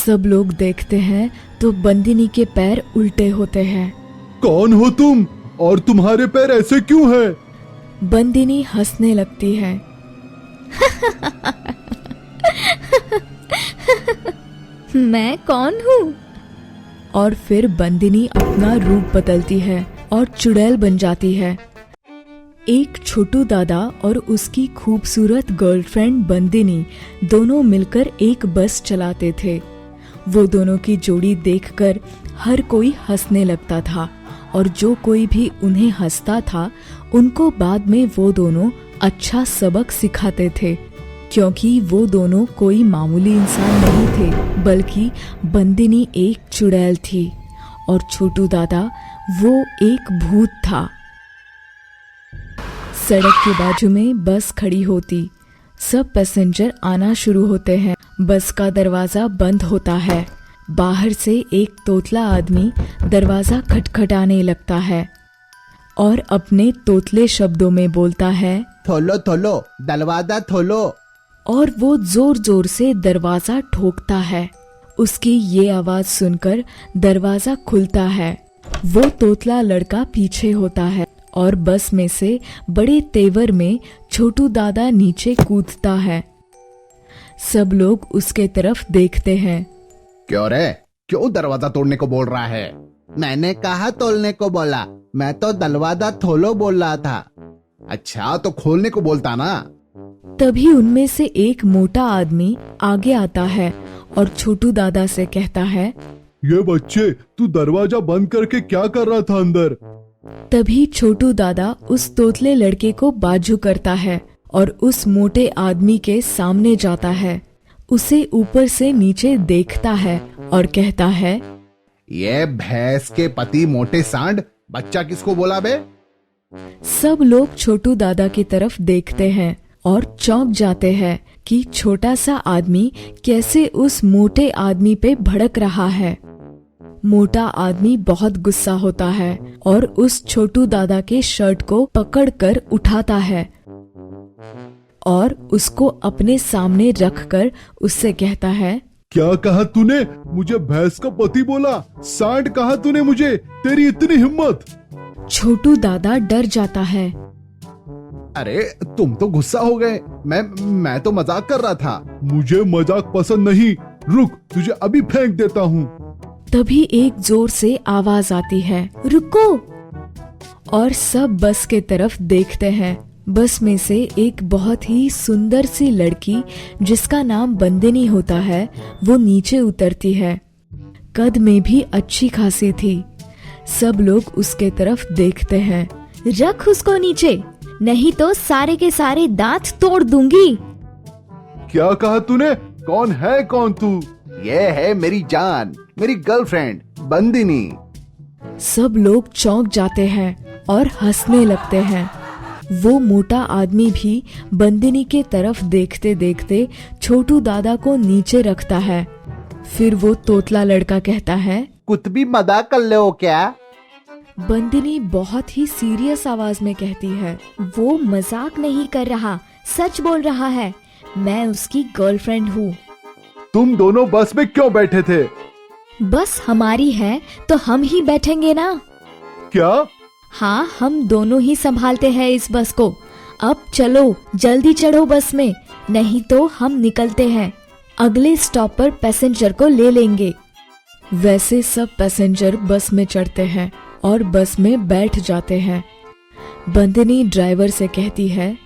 सब लोग देखते हैं तो बंदिनी के पैर उल्टे होते हैं। कौन हो तुम और तुम्हारे पैर ऐसे क्यों हैं? बंदिनी हंसने लगती है। मैं कौन हूँ? और फिर बंदिनी अपना रूप बदलती है और चुड़ैल बन जाती है। एक छोटू दादा और उसकी खूबसूरत गर्लफ्रेंड बंदिनी दोनों मिलकर एक बस चलाते थे। वो दोनों की जोड़ी देखकर हर कोई हंसने लगता था और जो कोई भी उन्हें हंसता था उनको बाद में वो दोनों अच्छा सबक सिखाते थे, क्योंकि वो दोनों कोई मामूली इंसान नहीं थे बल्कि बंदिनी एक चुड़ैल थी और छोटू दादा वो एक भूत था। सड़क के बाजू में बस खड़ी होती, सब पैसेंजर आना शुरू होते हैं। बस का दरवाजा बंद होता है। बाहर से एक तोतला आदमी दरवाजा खटखटाने लगता है और अपने तोतले शब्दों में बोलता है, थोलो थोलो दरवाजा थोलो। और वो जोर जोर से दरवाजा ठोकता है। उसकी ये आवाज सुनकर दरवाजा खुलता है। वो तोतला लड़का पीछे होता है और बस में से बड़े तेवर में छोटू दादा नीचे कूदता है। सब लोग उसके तरफ देखते हैं। क्यों रे, क्यों दरवाजा तोड़ने को बोल रहा है? मैंने कहा तोड़ने को बोला, मैं तो दरवाजा थोलो बोल रहा था। अच्छा तो खोलने को बोलता ना। तभी उनमें से एक मोटा आदमी आगे आता है और छोटू दादा से कहता है, ये बच्चे, तू दरवाजा बंद करके क्या कर रहा था अंदर? तभी छोटू दादा उस तोतले लड़के को बाजू करता है और उस मोटे आदमी के सामने जाता है। उसे ऊपर से नीचे देखता है और कहता है, ये भैंस के पति मोटे सांड, बच्चा किसको बोला बे? सब लोग छोटू दादा की तरफ देखते हैं और चौंक जाते हैं कि छोटा सा आदमी कैसे उस मोटे आदमी पे भड़क रहा है। मोटा आदमी बहुत गुस्सा होता है और उस छोटू दादा के शर्ट को पकड़कर उठाता है और उसको अपने सामने रखकर उससे कहता है, क्या कहा तूने? मुझे भैंस का पति बोला? सांड कहा तूने मुझे? तेरी इतनी हिम्मत? छोटू दादा डर जाता है। अरे तुम तो गुस्सा हो गए। मैं तो मजाक कर रहा था। मुझे मजाक पसंद नहीं। रुक, तुझे अभी फेंक देता हूँ। तभी एक जोर से आवाज आती है, रुको। और सब बस के तरफ देखते हैं। बस में से एक बहुत ही सुंदर सी लड़की जिसका नाम बंदिनी होता है वो नीचे उतरती है। कद में भी अच्छी खासी थी। सब लोग उसके तरफ देखते हैं। रख उसको नीचे, नहीं तो सारे के सारे दांत तोड़ दूंगी। क्या कहा तूने? कौन है कौन तू? ये है मेरी जान, मेरी गर्लफ्रेंड बंदिनी। सब लोग चौंक जाते हैं और हंसने लगते हैं। वो मोटा आदमी भी बंदिनी के तरफ देखते देखते छोटू दादा को नीचे रखता है। फिर वो तोतला लड़का कहता है, कुछ भी मजाक कर ले हो क्या? बंदिनी बहुत ही सीरियस आवाज में कहती है, वो मजाक नहीं कर रहा, सच बोल रहा है। मैं उसकी गर्लफ्रेंड हूँ। तुम दोनों बस में क्यों बैठे थे? बस हमारी है तो हम ही बैठेंगे ना। क्या? हाँ, हम दोनों ही संभालते हैं इस बस को। अब चलो जल्दी चढ़ो बस में, नहीं तो हम निकलते हैं। अगले स्टॉप पर पैसेंजर को ले लेंगे। वैसे सब पैसेंजर बस में चढ़ते हैं और बस में बैठ जाते हैं। बंदिनी ड्राइवर से कहती है,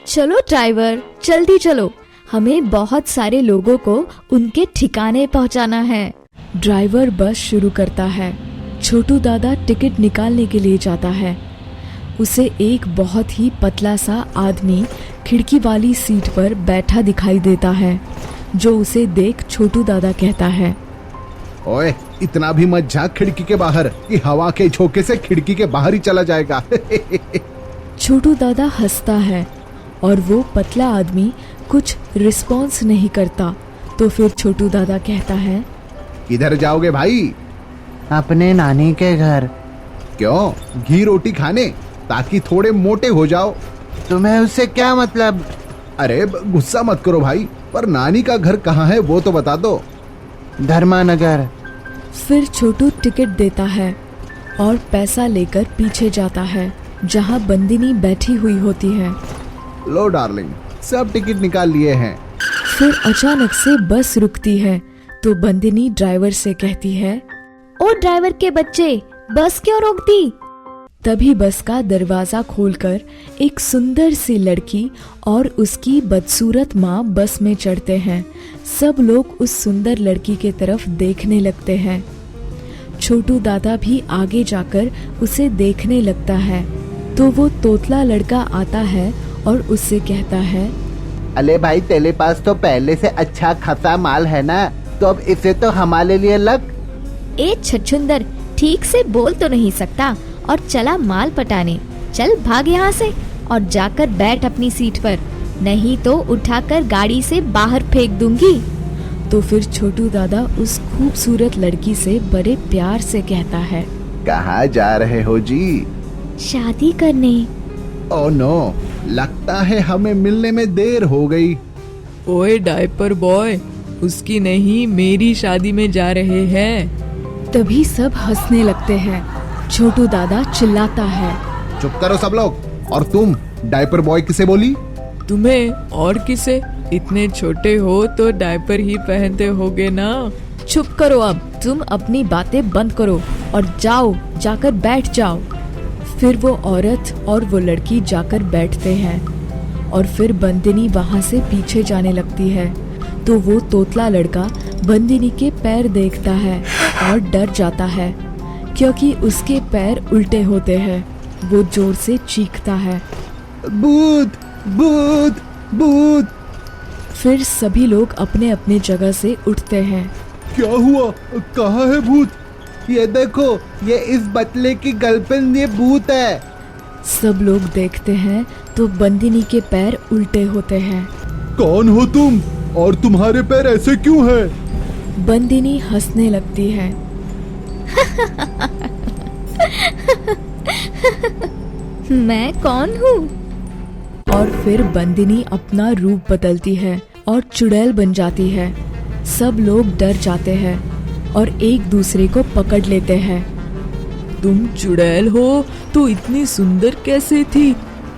चलो ड्राइवर, जल्दी चलो, हमें बहुत सारे लोगों को उनके ठिकाने पहुंचाना है। ड्राइवर बस शुरू करता है। छोटू दादा टिकट निकालने के लिए जाता है। उसे एक बहुत ही पतला सा आदमी खिड़की वाली सीट पर बैठा दिखाई देता है, जो उसे देख छोटू दादा कहता है, ओए इतना भी मत झांक खिड़की के बाहर कि हवा के झोंके से खिड़की के बाहर ही चला जाएगा। छोटू दादा हंसता है और वो पतला आदमी कुछ रिस्पॉन्स नहीं करता। तो फिर छोटू दादा कहता है, किधर जाओगे भाई? अपने नानी के घर। क्यों? घी रोटी खाने, ताकि थोड़े मोटे हो जाओ। तुम्हें उससे क्या मतलब? अरे गुस्सा मत करो भाई, पर नानी का घर कहाँ है वो तो बता दो। धर्मानगर। फिर छोटू टिकट देता है और पैसा लेकर पीछे जाता है जहाँ बंदिनी बैठी हुई होती है। लो डार्लिंग, सब टिकट निकाल लिए हैं। फिर अचानक से बस रुकती है तो बंदिनी ड्राइवर से कहती है, ओ ड्राइवर के बच्चे, बस क्यों रोक दी? तभी बस का दरवाजा खोलकर एक सुंदर सी लड़की और उसकी बदसूरत माँ बस में चढ़ते हैं। सब लोग उस सुंदर लड़की के तरफ देखने लगते हैं। छोटू दादा भी आगे जाकर उसे देखने लगता है तो वो तोतला लड़का आता है और उससे कहता है, अले भाई, तेरे पास तो पहले से अच्छा खासा माल है ना, तो अब इसे तो हमारे लिए लग। ए छछुंदर, ठीक से बोल तो नहीं सकता और चला माल पटाने। चल भाग यहाँ से और जाकर बैठ अपनी सीट पर, नहीं तो उठाकर गाड़ी से बाहर फेंक दूंगी। तो फिर छोटू दादा उस खूबसूरत लड़की से बड़े प्यार से कहता है, कहाँ जा रहे हो जी? शादी करने। ओह नो, लगता है हमें मिलने में देर हो गई। ओए डायपर बॉय, उसकी नहीं मेरी शादी में जा रहे हैं। तभी सब हंसने लगते हैं। छोटू दादा चिल्लाता है, चुप करो सब लोग। और तुम डायपर बॉय किसे बोली? तुम्हें और किसे? इतने छोटे हो तो डायपर ही पहनते होगे ना। चुप करो, अब तुम अपनी बातें बंद करो और जाओ, जाकर बैठ जाओ। फिर वो औरत और वो लड़की जाकर बैठते हैं और फिर बंदिनी वहाँ से पीछे जाने लगती है तो वो तोतला लड़का बंदिनी के पैर देखता है और डर जाता है क्योंकि उसके पैर उल्टे होते हैं। वो जोर से चीखता है, भूत भूत भूत। फिर सभी लोग अपने अपने जगह से उठते हैं। क्या हुआ? कहाँ है भूत? ये देखो, ये इस बतले की गर्लफ्रेंड, ये भूत है। सब लोग देखते हैं तो बंदिनी के पैर उल्टे होते हैं। कौन हो तुम और तुम्हारे पैर ऐसे क्यों हैं? बंदिनी हंसने लगती है। मैं कौन हूँ? और फिर बंदिनी अपना रूप बदलती है और चुड़ैल बन जाती है। सब लोग डर जाते हैं और एक दूसरे को पकड़ लेते हैं। तुम चुड़ैल हो तो इतनी सुंदर कैसे थी?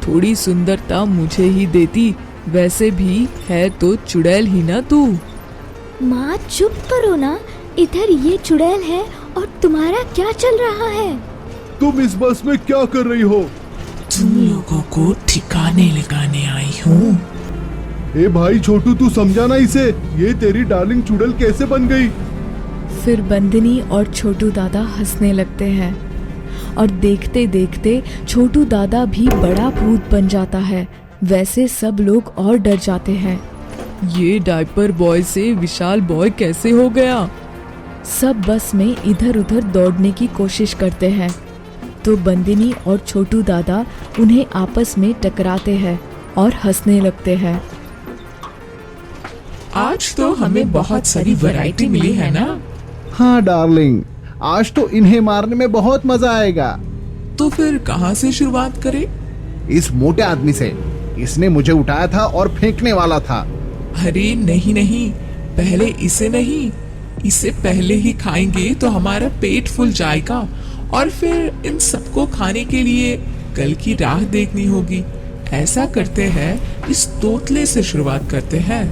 थोड़ी सुंदरता मुझे ही देती, वैसे भी है तो चुड़ैल ही ना तू। माँ चुप करो ना, इधर ये चुड़ैल है और तुम्हारा क्या चल रहा है? तुम इस बस में क्या कर रही हो? तुम लोगों को ठिकाने लगाने आई हूँ। ए भाई छोटू, तू समझा ना इसे। ये तेरी डार्लिंग चुड़ैल कैसे बन गई? फिर बंदिनी और छोटू दादा हंसने लगते हैं और देखते देखते छोटू दादा भी बड़ा भूत बन जाता है। वैसे सब लोग और डर जाते हैं। ये डायपर बॉय से विशाल बॉय कैसे हो गया? सब बस में इधर उधर दौड़ने की कोशिश करते हैं तो बंदिनी और छोटू दादा उन्हें आपस में टकराते हैं और हंसने लगते हैं। आज तो हमें बहुत सारी वैरायटी मिली है ना। हाँ डार्लिंग, आज तो इन्हें मारने में बहुत मजा आएगा। तो फिर कहाँ से शुरुआत करें? इस मोटे आदमी से। इसने मुझे उठाया था और फेंकने वाला था। अरे नहीं नहीं, पहले इसे नहीं, इसे पहले ही खाएंगे तो हमारा पेट फूल जाएगा और फिर इन सबको खाने के लिए कल की राह देखनी होगी। ऐसा करते हैं, इस तोतले से शुरुआत करते हैं।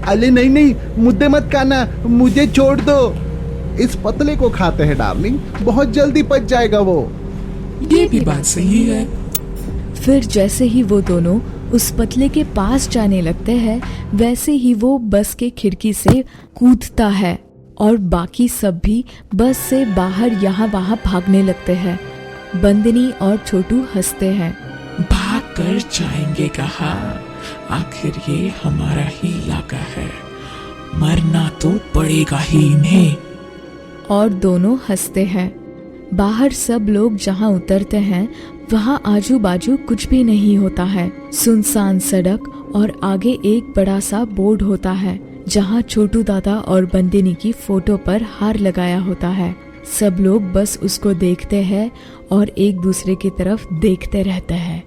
अरे नहीं नहीं, मुद्दे मत खाना, मुझे छोड़ दो। इस पतले को खाते हैं डार्लिंग, बहुत जल्दी पच जाएगा वो। ये भी बात सही है। फिर जैसे ही वो दोनों उस पतले के पास जाने लगते हैं वैसे ही वो बस के खिड़की से कूदता है और बाकी सब भी बस से बाहर यहाँ वहाँ भागने लगते हैं। बंदिनी और छोटू हंसते हैं। भाग कर जाएंगे कहा, आखिर ये हमारा ही इलाका है, मरना तो पड़ेगा ही इन्हें। और दोनों हंसते हैं। बाहर सब लोग जहाँ उतरते हैं वहाँ आजू बाजू कुछ भी नहीं होता है। सुनसान सड़क और आगे एक बड़ा सा बोर्ड होता है जहाँ छोटू दादा और बंदिनी की फोटो पर हार लगाया होता है। सब लोग बस उसको देखते हैं और एक दूसरे की तरफ देखते रहते हैं।